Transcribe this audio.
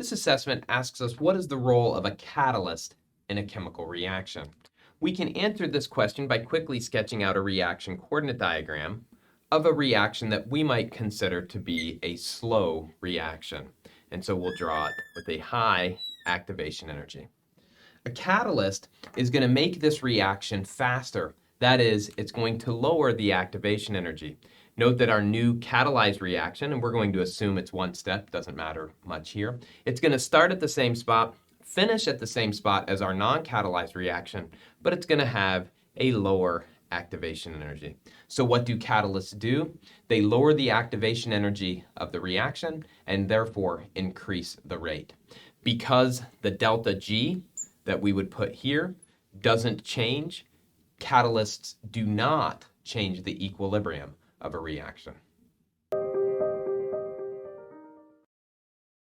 This assessment asks us what is the role of a catalyst in a chemical reaction. We can answer this question by quickly sketching out a reaction coordinate diagram of a reaction that we might consider to be a slow reaction. And so we'll draw it with a high activation energy. A catalyst is going to make this reaction faster. That is, it's going to lower the activation energy. Note that our new catalyzed reaction, and we're going to assume it's one step, doesn't matter much here, it's going to start at the same spot, finish at the same spot as our non-catalyzed reaction, but it's going to have a lower activation energy. So what do catalysts do? They lower the activation energy of the reaction and therefore increase the rate. Because the delta G that we would put here doesn't change, catalysts do not change the equilibrium of a reaction.